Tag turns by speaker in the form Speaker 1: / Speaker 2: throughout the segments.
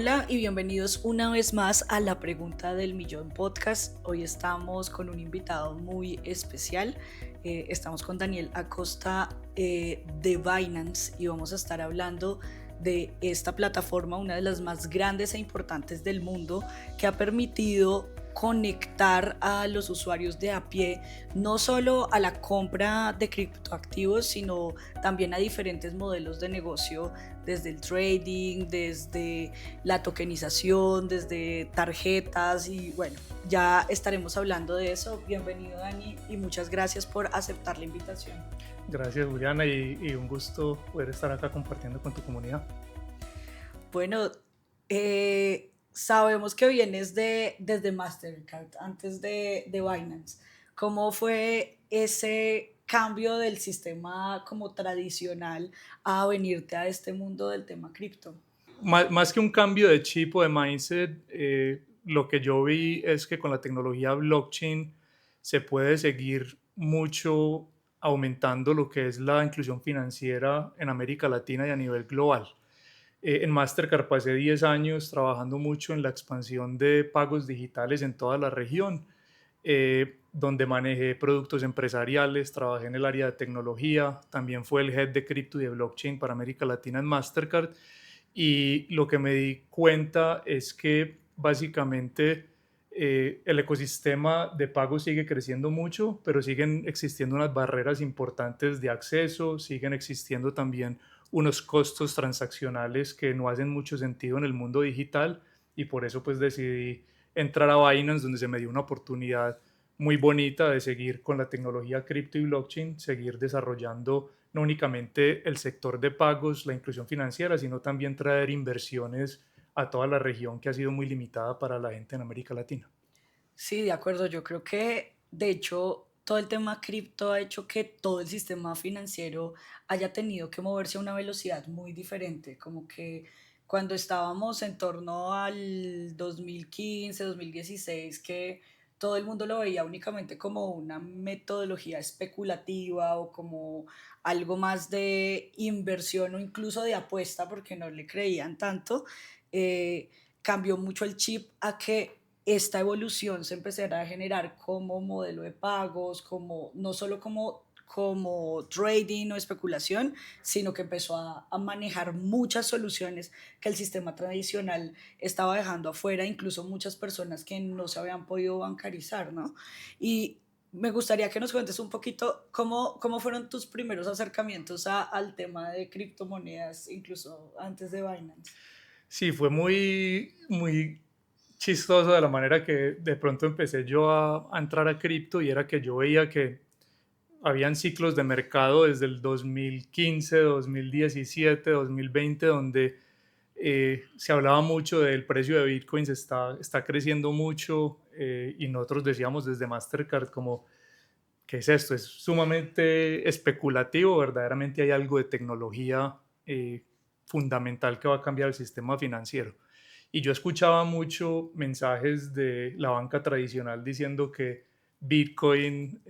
Speaker 1: Hola y bienvenidos una vez más a La Pregunta del Millón podcast. Hoy estamos con un invitado muy especial. Estamos con Daniel Acosta de Binance y vamos a estar hablando de esta plataforma, una de las más grandes e importantes del mundo, que ha permitido conectar a los usuarios de a pie, no solo a la compra de criptoactivos, sino también a diferentes modelos de negocio, desde el trading, desde la tokenización, desde tarjetas y bueno, ya estaremos hablando de eso. Bienvenido Dani y muchas gracias por aceptar la invitación.
Speaker 2: Gracias, Juliana, y un gusto poder estar acá compartiendo con tu comunidad.
Speaker 1: Bueno, sabemos que vienes desde Mastercard, antes de Binance. ¿Cómo fue ese cambio del sistema como tradicional a venirte a este mundo del tema cripto?
Speaker 2: Más que un cambio de chip o de mindset, lo que yo vi es que con la tecnología blockchain se puede seguir mucho aumentando lo que es la inclusión financiera en América Latina y a nivel global. En Mastercard pasé 10 años trabajando mucho en la expansión de pagos digitales en toda la región, donde manejé productos empresariales, trabajé en el área de tecnología, también fue el head de cripto y de blockchain para América Latina en Mastercard. Y lo que me di cuenta es que básicamente el ecosistema de pago sigue creciendo mucho, pero siguen existiendo unas barreras importantes de acceso, siguen existiendo también unos costos transaccionales que no hacen mucho sentido en el mundo digital, y por eso pues decidí entrar a Binance, donde se me dio una oportunidad muy bonita de seguir con la tecnología cripto y blockchain, seguir desarrollando no únicamente el sector de pagos, la inclusión financiera, sino también traer inversiones a toda la región que ha sido muy limitada para la gente en América Latina.
Speaker 1: Sí, de acuerdo. Yo creo que, de hecho, todo el tema cripto ha hecho que todo el sistema financiero haya tenido que moverse a una velocidad muy diferente. Como que cuando estábamos en torno al 2015, 2016, que todo el mundo lo veía únicamente como una metodología especulativa o como algo más de inversión o incluso de apuesta porque no le creían tanto, eh, cambió mucho el chip a que esta evolución se empezará a generar como modelo de pagos, como, no solo como trading o especulación, sino que empezó a manejar muchas soluciones que el sistema tradicional estaba dejando afuera, incluso muchas personas que no se habían podido bancarizar, ¿no? Y me gustaría que nos cuentes un poquito cómo fueron tus primeros acercamientos al tema de criptomonedas, incluso antes de Binance.
Speaker 2: Sí, fue muy chistoso de la manera que de pronto empecé yo a entrar a cripto, y era que yo veía que habían ciclos de mercado desde el 2015, 2017, 2020, donde se hablaba mucho del precio de Bitcoin, está creciendo mucho, y nosotros decíamos desde Mastercard como, ¿qué es esto? Es sumamente especulativo, verdaderamente hay algo de tecnología fundamental que va a cambiar el sistema financiero. Y yo escuchaba mucho mensajes de la banca tradicional diciendo que Bitcoin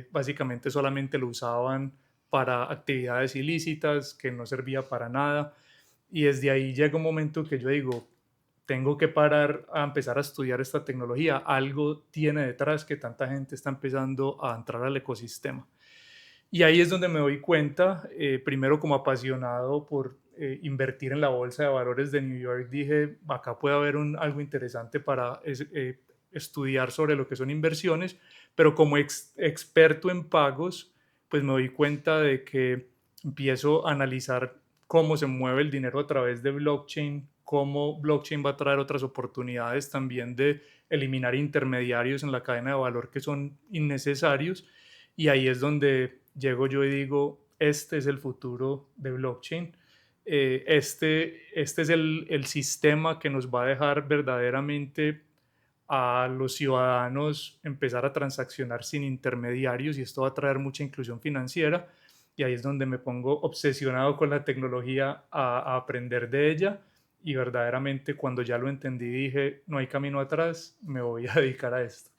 Speaker 2: básicamente solamente lo usaban para actividades ilícitas, que no servía para nada. Y desde ahí llega un momento que yo digo, tengo que parar a empezar a estudiar esta tecnología. Algo tiene detrás que tanta gente está empezando a entrar al ecosistema. Y ahí es donde me doy cuenta, primero como apasionado por invertir en la bolsa de valores de New York, dije, acá puede haber algo interesante para estudiar sobre lo que son inversiones, pero como experto en pagos, pues me doy cuenta de que empiezo a analizar cómo se mueve el dinero a través de blockchain, cómo blockchain va a traer otras oportunidades también de eliminar intermediarios en la cadena de valor que son innecesarios. Y ahí es donde llego yo y digo, este es el futuro de blockchain. Este es el sistema que nos va a dejar verdaderamente a los ciudadanos empezar a transaccionar sin intermediarios, y esto va a traer mucha inclusión financiera. Y ahí es donde me pongo obsesionado con la tecnología a aprender de ella, y verdaderamente cuando ya lo entendí dije, no hay camino atrás, me voy a dedicar a esto.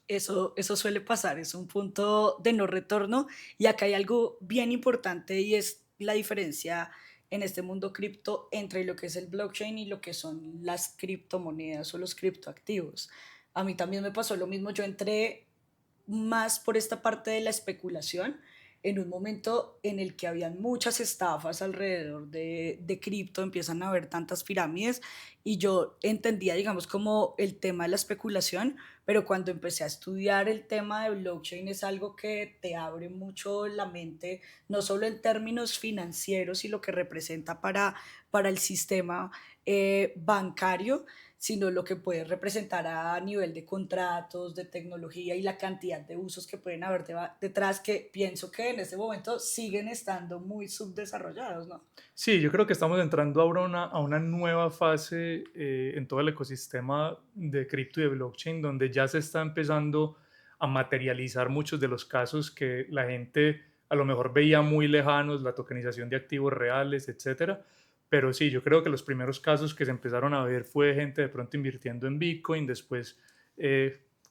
Speaker 1: Eso suele pasar, es un punto de no retorno y acá hay algo bien importante y es la diferencia en este mundo cripto entre lo que es el blockchain y lo que son las criptomonedas o los criptoactivos. A mí también me pasó lo mismo, yo entré más por esta parte de la especulación en un momento en el que habían muchas estafas alrededor de cripto, empiezan a haber tantas pirámides y yo entendía, digamos, como el tema de la especulación, pero cuando empecé a estudiar el tema de blockchain es algo que te abre mucho la mente, no solo en términos financieros y lo que representa para el sistema bancario, sino lo que puede representar a nivel de contratos, de tecnología y la cantidad de usos que pueden haber detrás, que pienso que en este momento siguen estando muy subdesarrollados, ¿no?
Speaker 2: Sí, yo creo que estamos entrando ahora a una nueva fase en todo el ecosistema de cripto y de blockchain, donde ya se está empezando a materializar muchos de los casos que la gente a lo mejor veía muy lejanos, la tokenización de activos reales, etcétera. Pero sí, yo creo que los primeros casos que se empezaron a ver fue gente de pronto invirtiendo en Bitcoin, después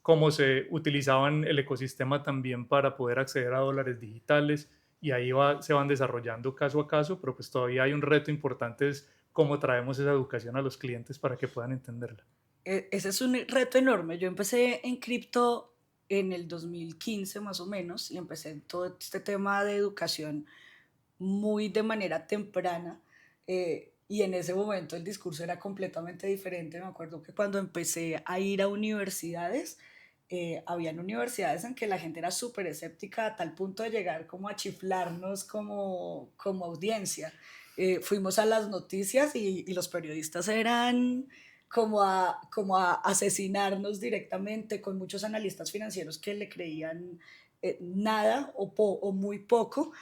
Speaker 2: cómo se utilizaban el ecosistema también para poder acceder a dólares digitales y ahí se van desarrollando caso a caso, pero pues todavía hay un reto importante, es cómo traemos esa educación a los clientes para que puedan entenderla.
Speaker 1: Ese es un reto enorme. Yo empecé en cripto en el 2015 más o menos y empecé en todo este tema de educación muy de manera temprana, y en ese momento el discurso era completamente diferente. Me acuerdo que cuando empecé a ir a universidades, habían universidades en que la gente era súper escéptica a tal punto de llegar como a chiflarnos como audiencia. Fuimos a las noticias y los periodistas eran como a asesinarnos directamente, con muchos analistas financieros que le creían nada o muy poco,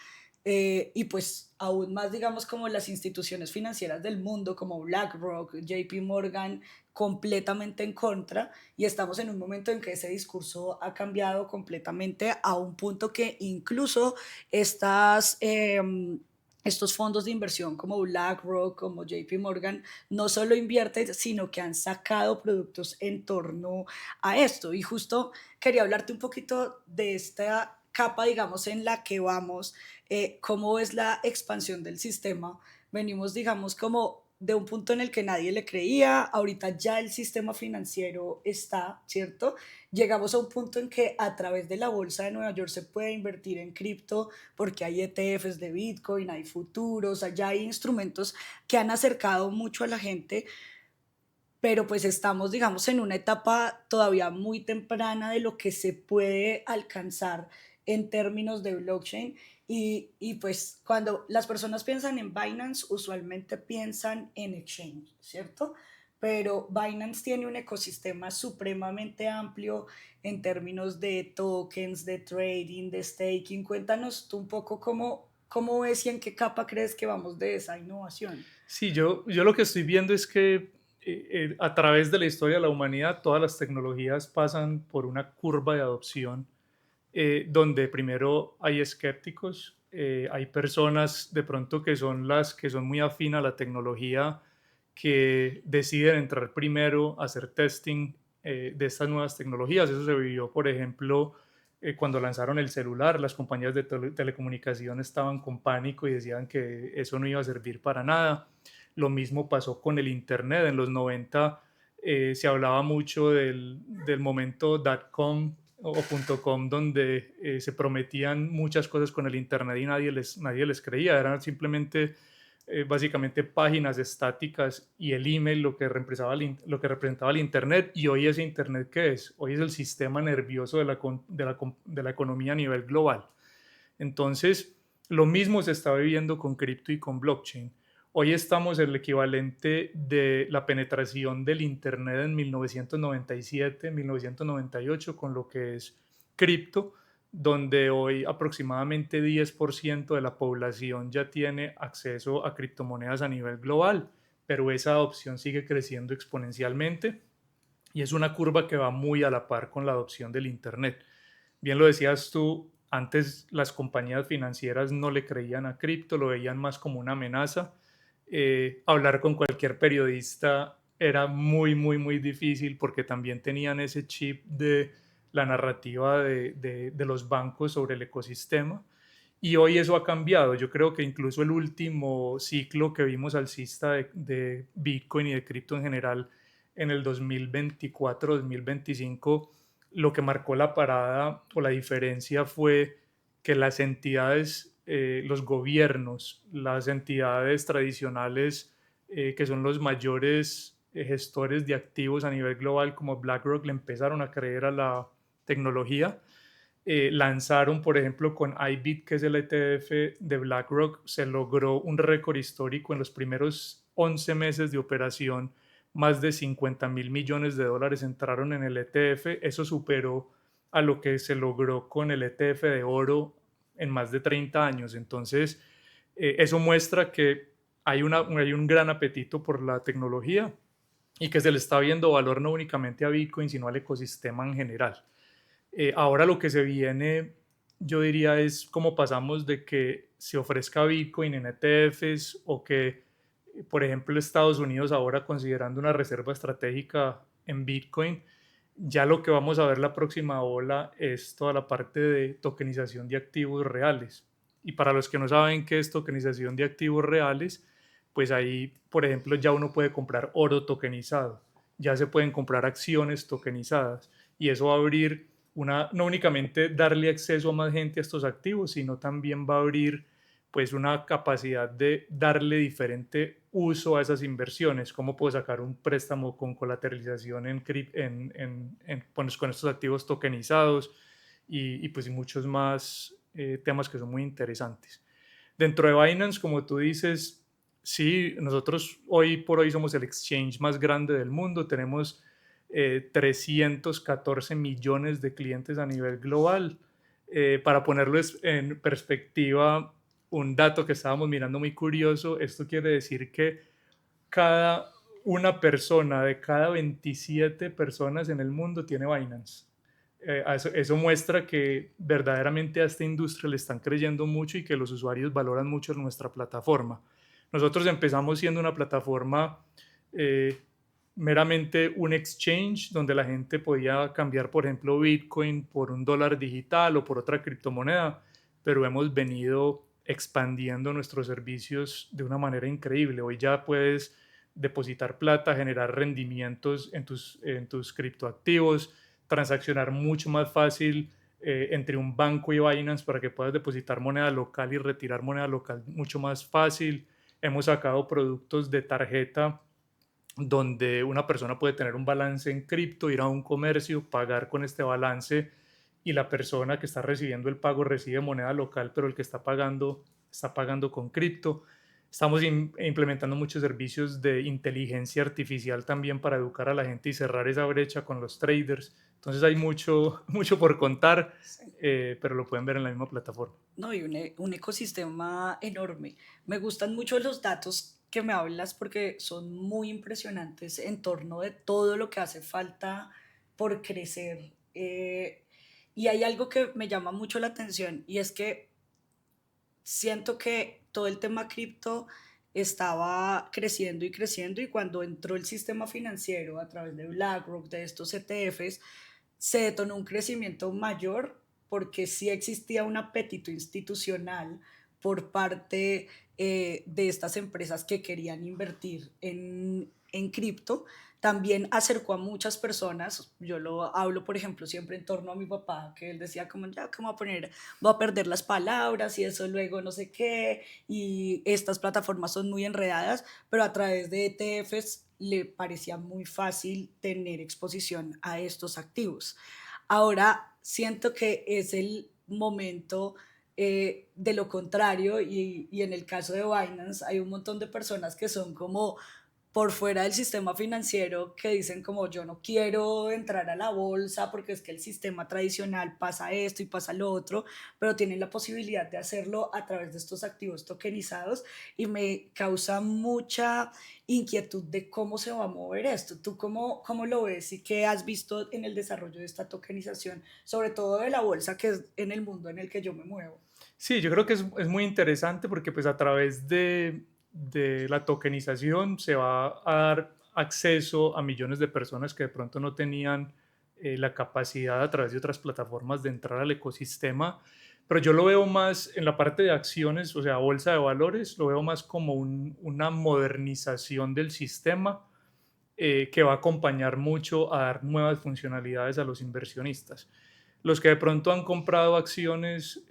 Speaker 1: y pues aún más, digamos, como las instituciones financieras del mundo, como BlackRock, JP Morgan, completamente en contra, y estamos en un momento en que ese discurso ha cambiado completamente a un punto que incluso estas... estos fondos de inversión como BlackRock, como JP Morgan, no solo invierten, sino que han sacado productos en torno a esto. Y justo quería hablarte un poquito de esta capa, digamos, en la que vamos, cómo es la expansión del sistema. Venimos, digamos, como de un punto en el que nadie le creía, ahorita ya el sistema financiero está, ¿cierto? Llegamos a un punto en que a través de la bolsa de Nueva York se puede invertir en cripto porque hay ETFs de Bitcoin, hay futuros, allá hay instrumentos que han acercado mucho a la gente, pero pues estamos, digamos, en una etapa todavía muy temprana de lo que se puede alcanzar en términos de blockchain. Y pues cuando las personas piensan en Binance, usualmente piensan en exchange, ¿cierto? Pero Binance tiene un ecosistema supremamente amplio en términos de tokens, de trading, de staking. Cuéntanos tú un poco cómo ves y en qué capa crees que vamos de esa innovación.
Speaker 2: Sí, yo lo que estoy viendo es que a través de la historia de la humanidad todas las tecnologías pasan por una curva de adopción donde primero hay escépticos, hay personas de pronto que son las que son muy afín a la tecnología, que deciden entrar primero a hacer testing de estas nuevas tecnologías. Eso se vivió, por ejemplo, cuando lanzaron el celular, las compañías de telecomunicación estaban con pánico y decían que eso no iba a servir para nada. Lo mismo pasó con el Internet. En los 90 se hablaba mucho del momento .com o .com donde se prometían muchas cosas con el Internet y nadie les creía. Eran simplemente básicamente páginas estáticas y el email lo que representaba el Internet. Y hoy ese Internet, ¿qué es? Hoy es el sistema nervioso de la economía a nivel global. Entonces, lo mismo se está viviendo con cripto y con blockchain. Hoy estamos en el equivalente de la penetración del Internet en 1997, 1998, con lo que es cripto, donde hoy aproximadamente 10% de la población ya tiene acceso a criptomonedas a nivel global, pero esa adopción sigue creciendo exponencialmente y es una curva que va muy a la par con la adopción del Internet. Bien lo decías tú, antes las compañías financieras no le creían a cripto, lo veían más como una amenaza. Hablar con cualquier periodista era muy, muy, muy difícil porque también tenían ese chip de la narrativa de los bancos sobre el ecosistema. Y hoy eso ha cambiado. Yo creo que incluso el último ciclo que vimos alcista de Bitcoin y de cripto en general en el 2024-2025, lo que marcó la parada o la diferencia fue que las entidades, los gobiernos, las entidades tradicionales que son los mayores gestores de activos a nivel global como BlackRock le empezaron a creer a la tecnología. Lanzaron, por ejemplo, con IBIT, que es el ETF de BlackRock, se logró un récord histórico en los primeros 11 meses de operación. Más de 50.000 millones de dólares entraron en el ETF. Eso superó a lo que se logró con el ETF de oro en más de 30 años. Entonces, eso muestra que hay un gran apetito por la tecnología y que se le está viendo valor no únicamente a Bitcoin, sino al ecosistema en general. Ahora lo que se viene, yo diría, es cómo pasamos de que se ofrezca Bitcoin en ETFs o que, por ejemplo, Estados Unidos ahora considerando una reserva estratégica en Bitcoin, ya lo que vamos a ver la próxima ola es toda la parte de tokenización de activos reales. Y para los que no saben qué es tokenización de activos reales, pues ahí, por ejemplo, ya uno puede comprar oro tokenizado, ya se pueden comprar acciones tokenizadas y eso va a abrir no únicamente darle acceso a más gente a estos activos, sino también va a abrir pues una capacidad de darle diferente uso a esas inversiones. ¿Cómo puedo sacar un préstamo con colateralización pues, con estos activos tokenizados y pues muchos más temas que son muy interesantes? Dentro de Binance, como tú dices, sí, nosotros hoy por hoy somos el exchange más grande del mundo, tenemos 314 millones de clientes a nivel global. Para ponerlo en perspectiva, un dato que estábamos mirando muy curioso, esto quiere decir que cada una persona de cada 27 personas en el mundo tiene Binance. Eso muestra que verdaderamente a esta industria le están creyendo mucho y que los usuarios valoran mucho nuestra plataforma. Nosotros empezamos siendo una plataforma eh, meramente un exchange donde la gente podía cambiar, por ejemplo, Bitcoin por un dólar digital o por otra criptomoneda, pero hemos venido expandiendo nuestros servicios de una manera increíble. Hoy ya puedes depositar plata, generar rendimientos en tus criptoactivos, transaccionar mucho más fácil entre un banco y Binance para que puedas depositar moneda local y retirar moneda local mucho más fácil. Hemos sacado productos de tarjeta donde una persona puede tener un balance en cripto, ir a un comercio, pagar con este balance y la persona que está recibiendo el pago recibe moneda local, pero el que está pagando con cripto. Estamos implementando muchos servicios de inteligencia artificial también para educar a la gente y cerrar esa brecha con los traders. Entonces hay mucho, mucho por contar,
Speaker 1: Sí.
Speaker 2: pero lo pueden ver en la misma plataforma.
Speaker 1: No, y un ecosistema enorme. Me gustan mucho los datos que me hablas porque son muy impresionantes en torno de todo lo que hace falta por crecer. Y hay algo que me llama mucho la atención y es que siento que todo el tema cripto estaba creciendo y creciendo y cuando entró el sistema financiero a través de BlackRock, de estos ETFs, se detonó un crecimiento mayor porque sí existía un apetito institucional por parte de estas empresas que querían invertir en cripto. También acercó a muchas personas, yo lo hablo por ejemplo siempre en torno a mi papá, que él decía como ya, ¿cómo voy a perder las palabras y eso luego no sé qué? Y estas plataformas son muy enredadas, pero a través de ETFs le parecía muy fácil tener exposición a estos activos. Ahora siento que es el momento de lo contrario y en el caso de Binance hay un montón de personas que son como por fuera del sistema financiero que dicen como yo no quiero entrar a la bolsa porque es que el sistema tradicional pasa esto y pasa lo otro, pero tienen la posibilidad de hacerlo a través de estos activos tokenizados y me causa mucha inquietud de cómo se va a mover esto. ¿Tú cómo lo ves y qué has visto en el desarrollo de esta tokenización, sobre todo de la bolsa que es en el mundo en el que yo me muevo?
Speaker 2: Sí, yo creo que es muy interesante porque pues a través de la tokenización se va a dar acceso a millones de personas que de pronto no tenían la capacidad a través de otras plataformas de entrar al ecosistema, pero yo lo veo más en la parte de acciones, o sea, bolsa de valores, lo veo más como una modernización del sistema que va a acompañar mucho a dar nuevas funcionalidades a los inversionistas. Los que de pronto han comprado acciones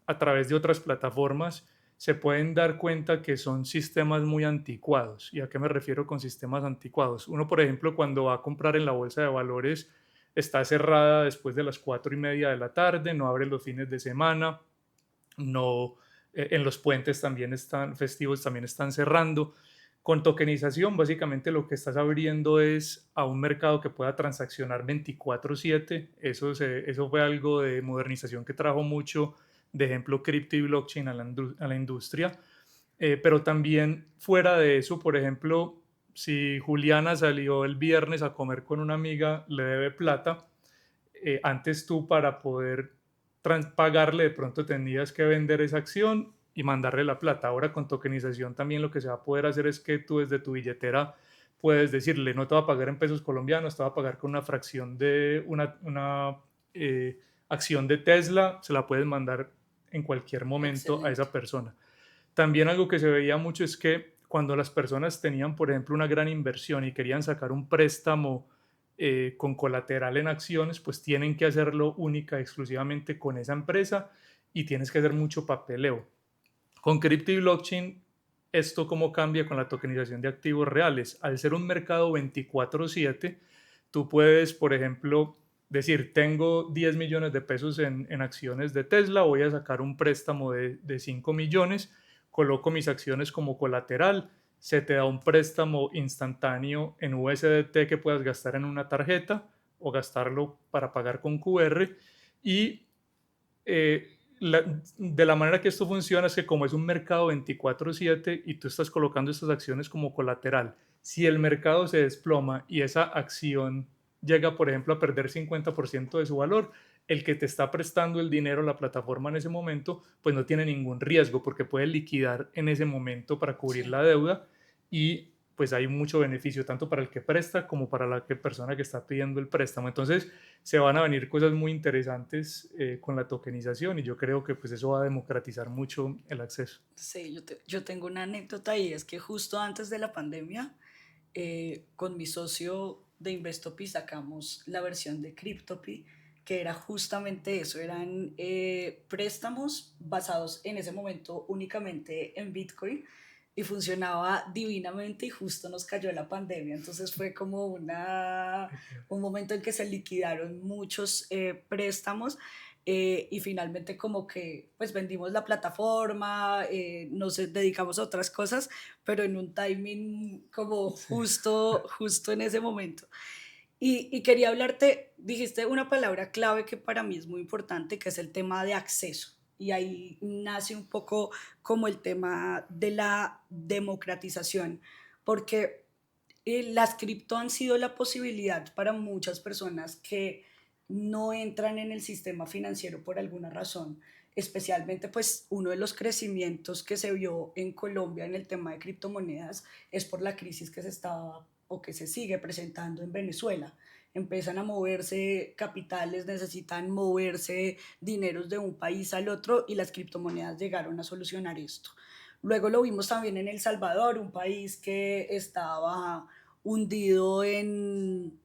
Speaker 2: a través de otras plataformas se pueden dar cuenta que son sistemas muy anticuados. ¿Y a qué me refiero con sistemas anticuados? Uno, por ejemplo, cuando va a comprar en la bolsa de valores, está cerrada después de las 4:30 de la tarde, no abre los fines de semana, no, en los puentes también están festivos, también están cerrando. Con tokenización, básicamente lo que estás abriendo es a un mercado que pueda transaccionar 24/7. Eso fue algo de modernización que trajo mucho, de ejemplo, cripto y blockchain a la industria. Pero también fuera de eso, por ejemplo, si Juliana salió el viernes a comer con una amiga, le debe plata, antes tú para poder pagarle de pronto tenías que vender esa acción y mandarle la plata. Ahora con tokenización también lo que se va a poder hacer es que tú desde tu billetera puedes decirle, no te va a pagar en pesos colombianos, te va a pagar con una fracción de una acción de Tesla, se la puedes mandar en cualquier momento a esa
Speaker 1: Excelente.
Speaker 2: persona. También algo que se veía mucho es que cuando las personas tenían, por ejemplo, una gran inversión y querían sacar un préstamo con colateral en acciones, pues tienen que hacerlo única, exclusivamente con esa empresa y tienes que hacer mucho papeleo. Con cripto y blockchain, ¿esto cómo cambia con la tokenización de activos reales? Al ser un mercado 24/7, tú puedes, por ejemplo, decir, tengo 10 millones de pesos en acciones de Tesla, voy a sacar un préstamo de 5 millones, coloco mis acciones como colateral, se te da un préstamo instantáneo en USDT que puedas gastar en una tarjeta o gastarlo para pagar con QR y de la manera que esto funciona es que como es un mercado 24/7 y tú estás colocando estas acciones como colateral, si el mercado se desploma y esa acción llega, por ejemplo, a perder 50% de su valor, el que te está prestando el dinero, la plataforma en ese momento, pues no tiene ningún riesgo porque puede liquidar en ese momento para cubrir
Speaker 1: Sí.
Speaker 2: la deuda y pues hay mucho beneficio tanto para el que presta como para la persona que está pidiendo el préstamo. Entonces, se van a venir cosas muy interesantes con la tokenización y yo creo que pues eso va a democratizar mucho el acceso.
Speaker 1: Sí, yo tengo una anécdota y es que justo antes de la pandemia, con mi socio de Investopi sacamos la versión de Cryptopi, que era justamente eso, eran préstamos basados en ese momento únicamente en Bitcoin y funcionaba divinamente y justo nos cayó la pandemia, entonces fue como un momento en que se liquidaron muchos préstamos y finalmente como que pues vendimos la plataforma, nos dedicamos a otras cosas, pero en un timing como
Speaker 2: Sí.
Speaker 1: justo en ese momento. Y quería hablarte, dijiste una palabra clave que para mí es muy importante, que es el tema de acceso. Y ahí nace un poco como el tema de la democratización, porque las cripto han sido la posibilidad para muchas personas que no entran en el sistema financiero por alguna razón, especialmente pues uno de los crecimientos que se vio en Colombia en el tema de criptomonedas es por la crisis que se estaba o que se sigue presentando en Venezuela. Empiezan a moverse capitales, necesitan moverse dineros de un país al otro y las criptomonedas llegaron a solucionar esto. Luego lo vimos también en El Salvador, un país que estaba hundido en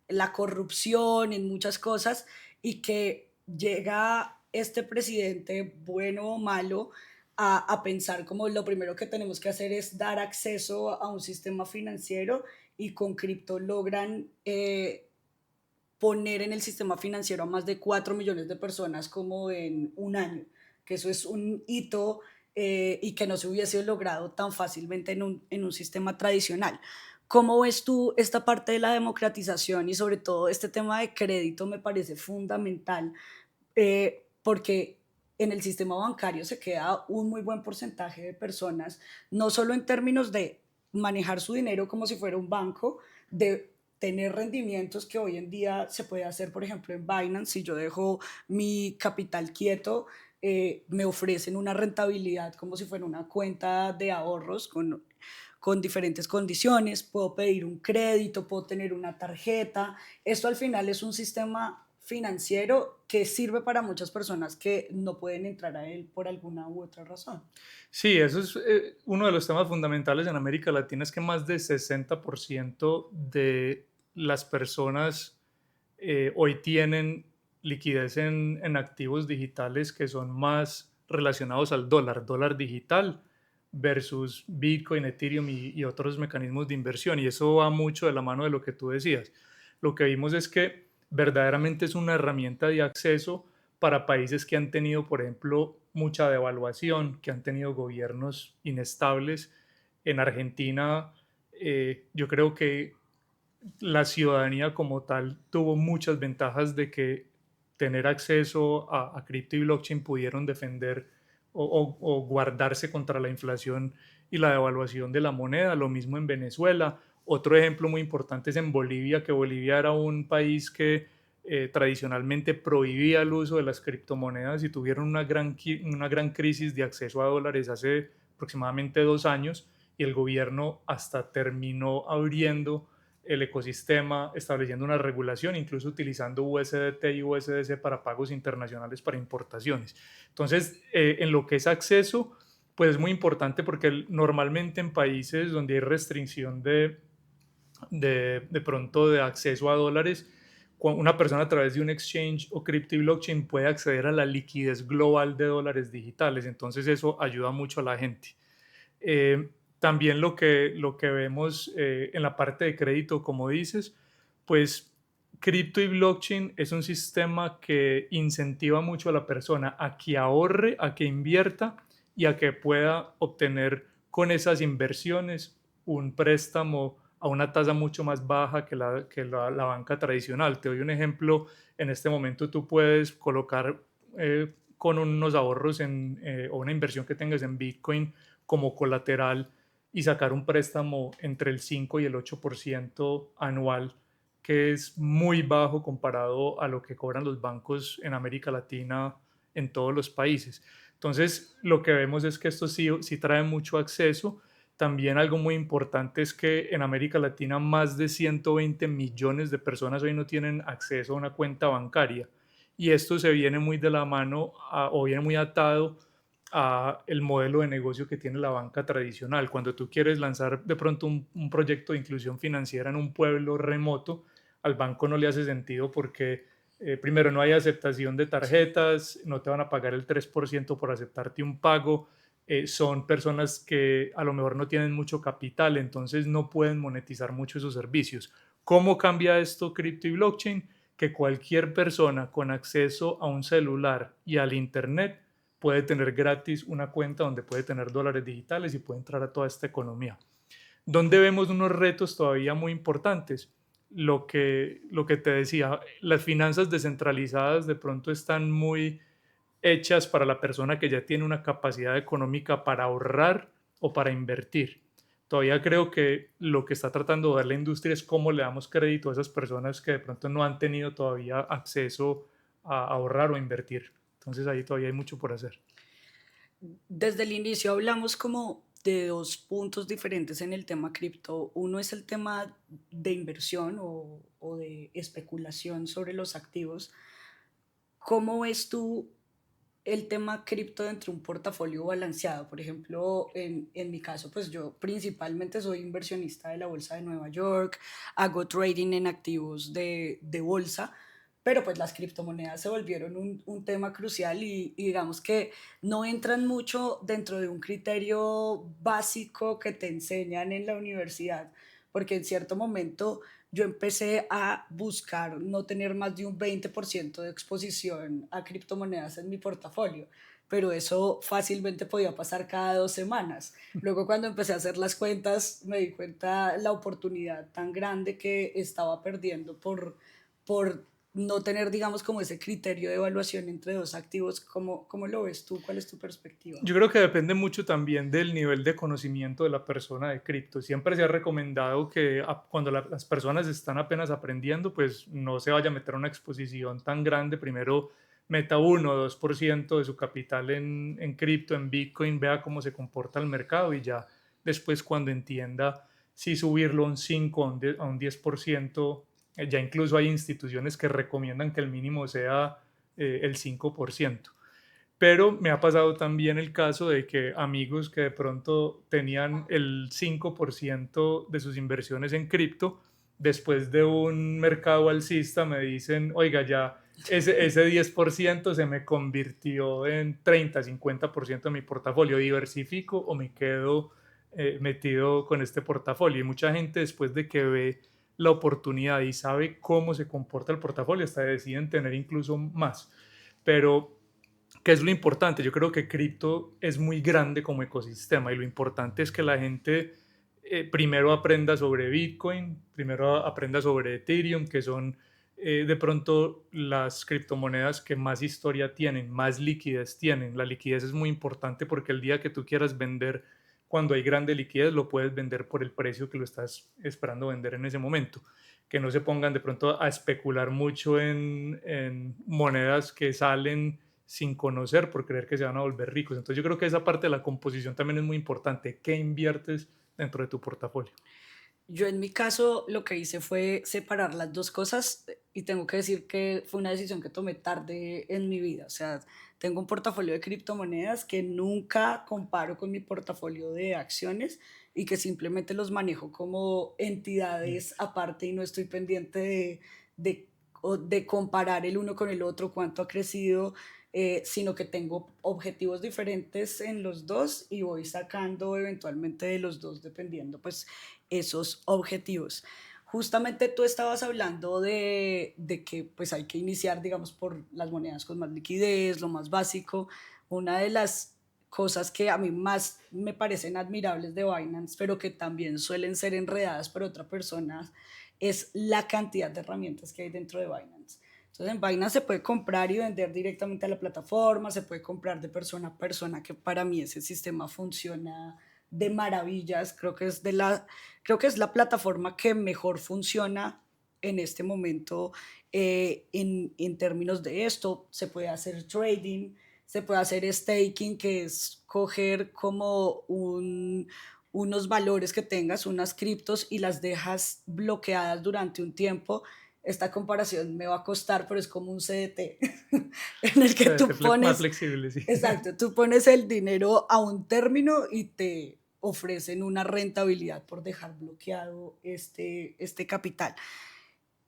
Speaker 1: la corrupción, en muchas cosas, y que llega este presidente, bueno o malo, a pensar como lo primero que tenemos que hacer es dar acceso a un sistema financiero y con cripto logran poner en el sistema financiero a más de 4 millones de personas como en un año, que eso es un hito y que no se hubiese logrado tan fácilmente en un sistema tradicional. ¿Cómo ves tú esta parte de la democratización y sobre todo este tema de crédito me parece fundamental porque en el sistema bancario se queda un muy buen porcentaje de personas, no solo en términos de manejar su dinero como si fuera un banco, de tener rendimientos que hoy en día se puede hacer, por ejemplo, en Binance, si yo dejo mi capital quieto, me ofrecen una rentabilidad como si fuera una cuenta de ahorros con diferentes condiciones, puedo pedir un crédito, puedo tener una tarjeta. Esto al final es un sistema financiero que sirve para muchas personas que no pueden entrar a él por alguna u otra razón.
Speaker 2: Sí, eso es uno de los temas fundamentales en América Latina, es que más del 60% de las personas hoy tienen liquidez en activos digitales que son más relacionados al dólar, dólar digital versus Bitcoin, Ethereum y otros mecanismos de inversión. Y eso va mucho de la mano de lo que tú decías. Lo que vimos es que verdaderamente es una herramienta de acceso para países que han tenido, por ejemplo, mucha devaluación, que han tenido gobiernos inestables. En Argentina, yo creo que la ciudadanía como tal tuvo muchas ventajas de que tener acceso a cripto y blockchain pudieron defender o guardarse contra la inflación y la devaluación de la moneda. Lo mismo en Venezuela. Otro ejemplo muy importante es en Bolivia, que Bolivia era un país que tradicionalmente prohibía el uso de las criptomonedas y tuvieron una gran crisis de acceso a dólares hace aproximadamente 2 años y el gobierno hasta terminó abriendo el ecosistema, estableciendo una regulación, incluso utilizando USDT y USDC para pagos internacionales para importaciones. Entonces, en lo que es acceso, pues es muy importante porque normalmente en países donde hay restricción de pronto de acceso a dólares, una persona a través de un exchange o cripto y blockchain puede acceder a la liquidez global de dólares digitales. Entonces eso ayuda mucho a la gente. También lo que vemos en la parte de crédito, como dices, pues cripto y blockchain es un sistema que incentiva mucho a la persona a que ahorre, a que invierta y a que pueda obtener con esas inversiones un préstamo a una tasa mucho más baja que la banca tradicional. Te doy un ejemplo, en este momento tú puedes colocar con unos ahorros o una inversión que tengas en Bitcoin como colateral y sacar un préstamo entre el 5 y el 8% anual, que es muy bajo comparado a lo que cobran los bancos en América Latina en todos los países. Entonces, lo que vemos es que esto sí trae mucho acceso. También algo muy importante es que en América Latina más de 120 millones de personas hoy no tienen acceso a una cuenta bancaria. Y esto se viene muy de la mano o viene muy atado a el modelo de negocio que tiene la banca tradicional. Cuando tú quieres lanzar de pronto un proyecto de inclusión financiera en un pueblo remoto, al banco no le hace sentido porque primero no hay aceptación de tarjetas, no te van a pagar el 3% por aceptarte un pago, son personas que a lo mejor no tienen mucho capital, entonces no pueden monetizar mucho esos servicios. ¿Cómo cambia esto cripto y blockchain? Que cualquier persona con acceso a un celular y al internet puede tener gratis una cuenta donde puede tener dólares digitales y puede entrar a toda esta economía. Donde vemos unos retos todavía muy importantes. Lo que te decía, las finanzas descentralizadas de pronto están muy hechas para la persona que ya tiene una capacidad económica para ahorrar o para invertir. Todavía creo que lo que está tratando de ver la industria es cómo le damos crédito a esas personas que de pronto no han tenido todavía acceso a ahorrar o invertir. Entonces ahí todavía hay mucho por hacer.
Speaker 1: Desde el inicio hablamos como de dos puntos diferentes en el tema cripto. Uno es el tema de inversión o de especulación sobre los activos. ¿Cómo ves tú el tema cripto dentro de un portafolio balanceado? Por ejemplo, en mi caso, pues yo principalmente soy inversionista de la Bolsa de Nueva York, hago trading en activos de bolsa, pero pues las criptomonedas se volvieron un tema crucial y digamos que no entran mucho dentro de un criterio básico que te enseñan en la universidad, porque en cierto momento yo empecé a buscar no tener más de un 20% de exposición a criptomonedas en mi portafolio, pero eso fácilmente podía pasar cada 2 semanas. Luego cuando empecé a hacer las cuentas me di cuenta la oportunidad tan grande que estaba perdiendo por no tener, digamos, como ese criterio de evaluación entre dos activos. ¿Cómo lo ves tú? ¿Cuál es tu perspectiva?
Speaker 2: Yo creo que depende mucho también del nivel de conocimiento de la persona de cripto. Siempre se ha recomendado que cuando las personas están apenas aprendiendo, pues no se vaya a meter a una exposición tan grande. Primero meta 1 o 2% de su capital en cripto, en Bitcoin, vea cómo se comporta el mercado y ya después cuando entienda si subirlo a un 5 o a un 10% Ya incluso hay instituciones que recomiendan que el mínimo sea el 5%. Pero me ha pasado también el caso de que amigos que de pronto tenían el 5% de sus inversiones en cripto, después de un mercado alcista me dicen, oiga, ya ese 10% se me convirtió en 30, 50% de mi portafolio, diversifico o me quedo metido con este portafolio. Y mucha gente después de que ve la oportunidad y sabe cómo se comporta el portafolio, hasta deciden tener incluso más. Pero ¿qué es lo importante? Yo creo que cripto es muy grande como ecosistema y lo importante es que la gente primero aprenda sobre Bitcoin, primero aprenda sobre Ethereum, que son de pronto las criptomonedas que más historia tienen, más liquidez tienen. La liquidez es muy importante porque el día que tú quieras vender, cuando hay grande liquidez, lo puedes vender por el precio que lo estás esperando vender en ese momento. Que no se pongan de pronto a especular mucho en monedas que salen sin conocer por creer que se van a volver ricos. Entonces yo creo que esa parte de la composición también es muy importante. ¿Qué inviertes dentro de tu portafolio?
Speaker 1: Yo en mi caso lo que hice fue separar las dos cosas y tengo que decir que fue una decisión que tomé tarde en mi vida. O sea, tengo un portafolio de criptomonedas que nunca comparo con mi portafolio de acciones y que simplemente los manejo como entidades aparte y no estoy pendiente de, de comparar el uno con el otro, cuánto ha crecido, sino que tengo objetivos diferentes en los dos y voy sacando eventualmente de los dos dependiendo pues esos objetivos. Justamente tú estabas hablando de que pues hay que iniciar, digamos, por las monedas con más liquidez, lo más básico. Una de las cosas que a mí más me parecen admirables de Binance, pero que también suelen ser enredadas por otras personas, es la cantidad de herramientas que hay dentro de Binance. Entonces en Binance se puede comprar y vender directamente a la plataforma, se puede comprar de persona a persona, que para mí ese sistema funciona de maravillas. Creo que es la plataforma que mejor funciona en este momento en términos de esto. Se puede hacer trading, se puede hacer staking, que es coger como unos valores que tengas, unas criptos y las dejas bloqueadas durante un tiempo. Esta comparación me va a costar, pero es como un CDT en el
Speaker 2: O
Speaker 1: que
Speaker 2: sea,
Speaker 1: tú
Speaker 2: más
Speaker 1: pones,
Speaker 2: flexible, sí.
Speaker 1: exacto, tú pones el dinero a un término y te ofrecen una rentabilidad por dejar bloqueado este capital.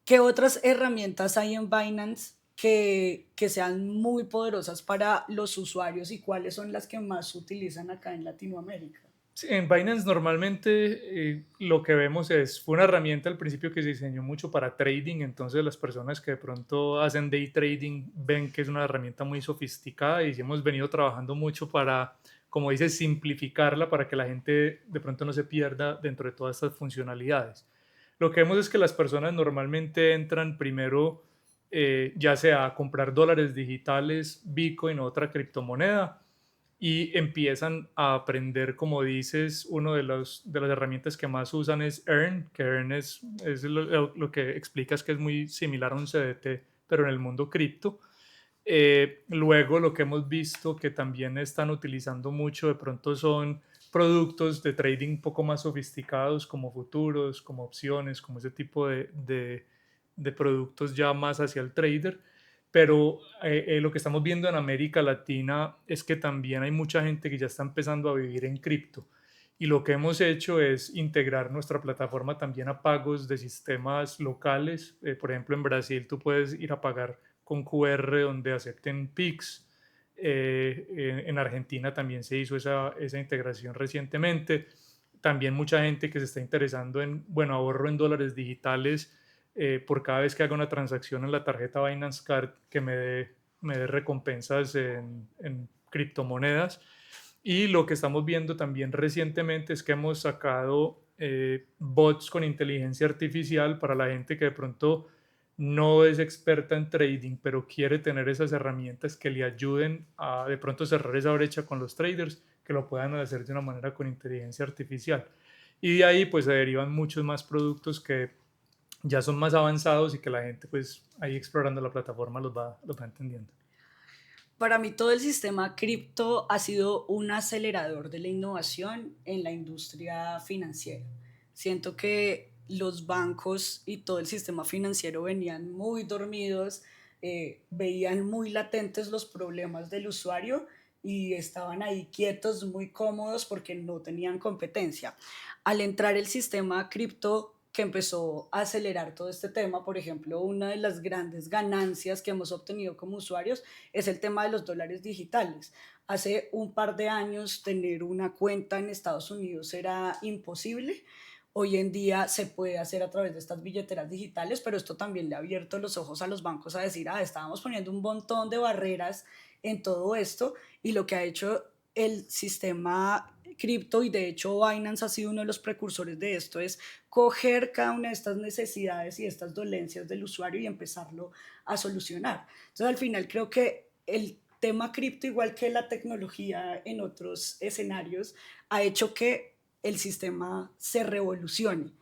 Speaker 1: ¿Qué otras herramientas hay en Binance que sean muy poderosas para los usuarios y cuáles son las que más se utilizan acá en Latinoamérica?
Speaker 2: Sí, en Binance normalmente lo que vemos fue una herramienta al principio que se diseñó mucho para trading, entonces las personas que de pronto hacen day trading ven que es una herramienta muy sofisticada y hemos venido trabajando mucho para, como dices, simplificarla para que la gente de pronto no se pierda dentro de todas estas funcionalidades. Lo que vemos es que las personas normalmente entran primero ya sea a comprar dólares digitales, Bitcoin o otra criptomoneda y empiezan a aprender, como dices, uno de las herramientas que más usan es Earn, que Earn es lo que explicas que es muy similar a un CDT, pero en el mundo cripto. Luego lo que hemos visto que también están utilizando mucho de pronto son productos de trading un poco más sofisticados como futuros, como opciones, como ese tipo de productos ya más hacia el trader. Pero lo que estamos viendo en América Latina es que también hay mucha gente que ya está empezando a vivir en cripto. Y lo que hemos hecho es integrar nuestra plataforma también a pagos de sistemas locales. Por ejemplo, en Brasil tú puedes ir a pagar con QR donde acepten PIX. En Argentina también se hizo esa integración recientemente. También mucha gente que se está interesando en, bueno, ahorro en dólares digitales por cada vez que haga una transacción en la tarjeta Binance Card que me dé recompensas en criptomonedas. Y lo que estamos viendo también recientemente es que hemos sacado bots con inteligencia artificial para la gente que de pronto no es experta en trading, pero quiere tener esas herramientas que le ayuden a de pronto cerrar esa brecha con los traders, que lo puedan hacer de una manera con inteligencia artificial. Y de ahí pues se derivan muchos más productos que ya son más avanzados y que la gente pues ahí explorando la plataforma los va entendiendo.
Speaker 1: Para mí todo el sistema cripto ha sido un acelerador de la innovación en la industria financiera. Siento que los bancos y todo el sistema financiero venían muy dormidos, veían muy latentes los problemas del usuario y estaban ahí quietos, muy cómodos porque no tenían competencia. Al entrar el sistema cripto que empezó a acelerar todo este tema, por ejemplo, una de las grandes ganancias que hemos obtenido como usuarios es el tema de los dólares digitales. Hace un par de años tener una cuenta en Estados Unidos era imposible. Hoy en día se puede hacer a través de estas billeteras digitales, pero esto también le ha abierto los ojos a los bancos a decir, estábamos poniendo un montón de barreras en todo esto y lo que ha hecho el sistema cripto y de hecho Binance ha sido uno de los precursores de esto es coger cada una de estas necesidades y estas dolencias del usuario y empezarlo a solucionar. Entonces al final creo que el tema cripto, igual que la tecnología en otros escenarios, ha hecho que el sistema se revolucione.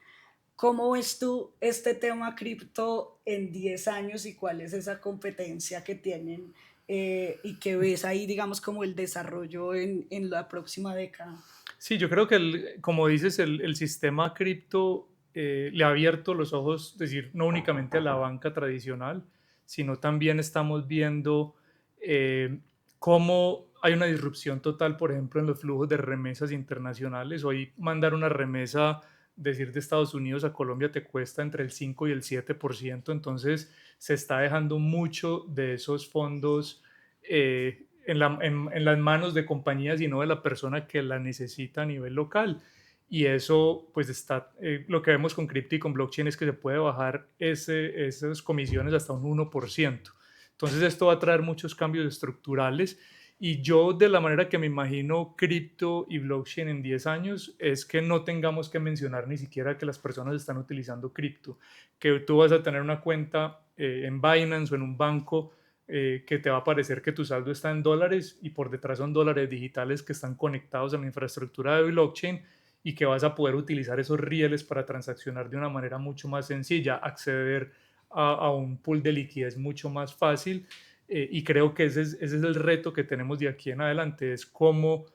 Speaker 1: ¿Cómo ves tú este tema cripto en 10 años y cuál es esa competencia que tienen y que ves ahí, digamos, como el desarrollo en la próxima década?
Speaker 2: Sí, yo creo que, como dices, el sistema cripto le ha abierto los ojos, es decir, no únicamente a la banca tradicional, sino también estamos viendo eh, cómo hay una disrupción total, por ejemplo, en los flujos de remesas internacionales. Hoy mandar una remesa, decir, de Estados Unidos a Colombia te cuesta entre el 5 y el 7%, entonces se está dejando mucho de esos fondos en las manos de compañías y no de la persona que la necesita a nivel local. Y eso, pues está, lo que vemos con cripto y con blockchain es que se puede bajar esas comisiones hasta un 1%. Entonces esto va a traer muchos cambios estructurales y yo de la manera que me imagino cripto y blockchain en 10 años es que no tengamos que mencionar ni siquiera que las personas están utilizando cripto, que tú vas a tener una cuenta en Binance o en un banco que te va a parecer que tu saldo está en dólares y por detrás son dólares digitales que están conectados a la infraestructura de blockchain y que vas a poder utilizar esos rieles para transaccionar de una manera mucho más sencilla, acceder a un pool de liquidez mucho más fácil y creo que ese es el reto que tenemos de aquí en adelante, es cómo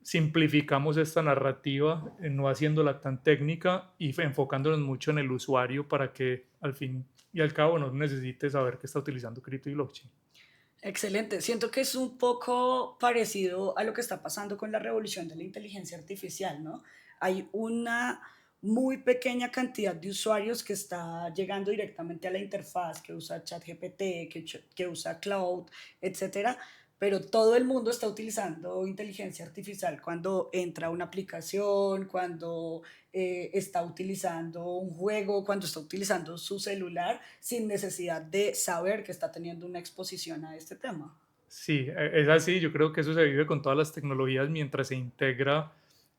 Speaker 2: simplificamos esta narrativa, no haciéndola tan técnica y enfocándonos mucho en el usuario para que al fin y al cabo no necesite saber que está utilizando cripto y blockchain.
Speaker 1: Excelente. Siento que es un poco parecido a lo que está pasando con la revolución de la inteligencia artificial, ¿no? Hay una muy pequeña cantidad de usuarios que está llegando directamente a la interfaz, que usa ChatGPT, que usa Cloud, etcétera, pero todo el mundo está utilizando inteligencia artificial cuando entra a una aplicación, cuando está utilizando un juego, cuando está utilizando su celular sin necesidad de saber que está teniendo una exposición a este tema.
Speaker 2: Sí, es así. Yo creo que eso se vive con todas las tecnologías mientras se integra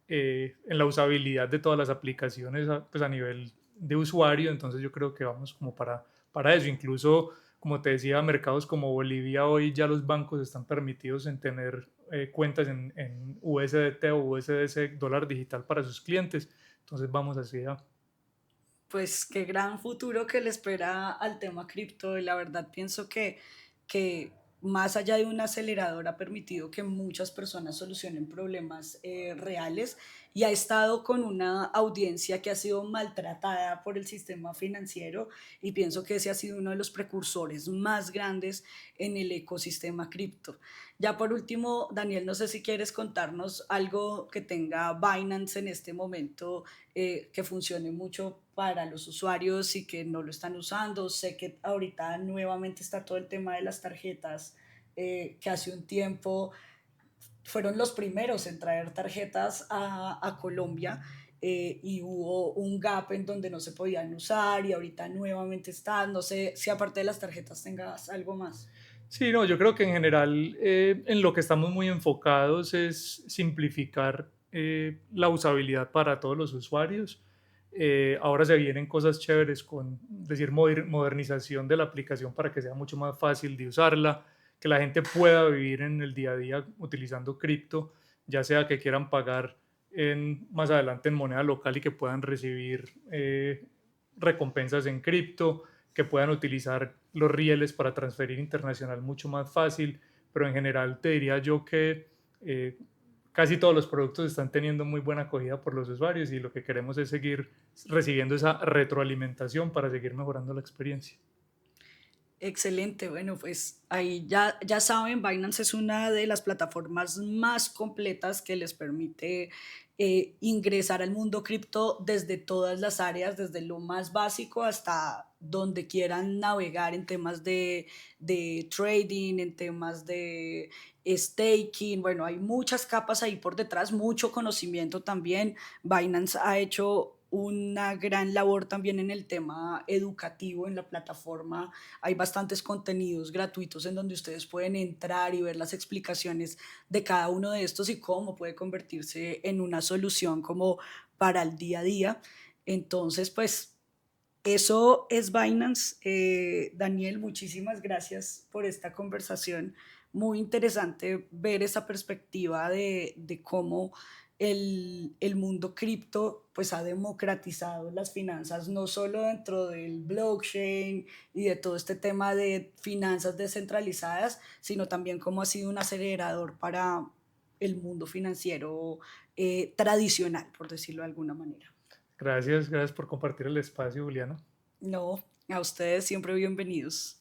Speaker 2: en la usabilidad de todas las aplicaciones pues a nivel de usuario. Entonces yo creo que vamos como para eso. Incluso, como te decía, mercados como Bolivia hoy ya los bancos están permitidos en tener cuentas en USDT o USDC, dólar digital para sus clientes. Entonces vamos hacia...
Speaker 1: Pues qué gran futuro que le espera al tema cripto y la verdad pienso que más allá de un acelerador ha permitido que muchas personas solucionen problemas reales y ha estado con una audiencia que ha sido maltratada por el sistema financiero y pienso que ese ha sido uno de los precursores más grandes en el ecosistema cripto. Ya por último, Daniel, no sé si quieres contarnos algo que tenga Binance en este momento que funcione mucho para los usuarios y que no lo están usando. Sé que ahorita nuevamente está todo el tema de las tarjetas, que hace un tiempo fueron los primeros en traer tarjetas a Colombia y hubo un gap en donde no se podían usar y ahorita nuevamente están. No sé si aparte de las tarjetas tengas algo más.
Speaker 2: Sí, no, yo creo que en general en lo que estamos muy enfocados es simplificar la usabilidad para todos los usuarios. Ahora se vienen cosas chéveres con, decir, modernización de la aplicación para que sea mucho más fácil de usarla, que la gente pueda vivir en el día a día utilizando cripto, ya sea que quieran pagar más adelante en moneda local y que puedan recibir recompensas en cripto, que puedan utilizar los rieles para transferir internacional mucho más fácil, pero en general te diría yo que casi todos los productos están teniendo muy buena acogida por los usuarios y lo que queremos es seguir recibiendo esa retroalimentación para seguir mejorando la experiencia.
Speaker 1: Excelente, bueno, pues ahí ya saben, Binance es una de las plataformas más completas que les permite ingresar al mundo cripto desde todas las áreas, desde lo más básico hasta donde quieran navegar en temas de trading, en temas de staking. Bueno, hay muchas capas ahí por detrás, mucho conocimiento también. Binance ha hecho una gran labor también en el tema educativo en la plataforma. Hay bastantes contenidos gratuitos en donde ustedes pueden entrar y ver las explicaciones de cada uno de estos y cómo puede convertirse en una solución como para el día a día. Entonces, pues eso es Binance. Daniel, muchísimas gracias por esta conversación. Muy interesante ver esa perspectiva de cómo el mundo cripto pues ha democratizado las finanzas, no solo dentro del blockchain y de todo este tema de finanzas descentralizadas, sino también cómo ha sido un acelerador para el mundo financiero tradicional, por decirlo de alguna manera.
Speaker 2: Gracias, gracias por compartir el espacio, Juliana.
Speaker 1: No, a ustedes siempre bienvenidos.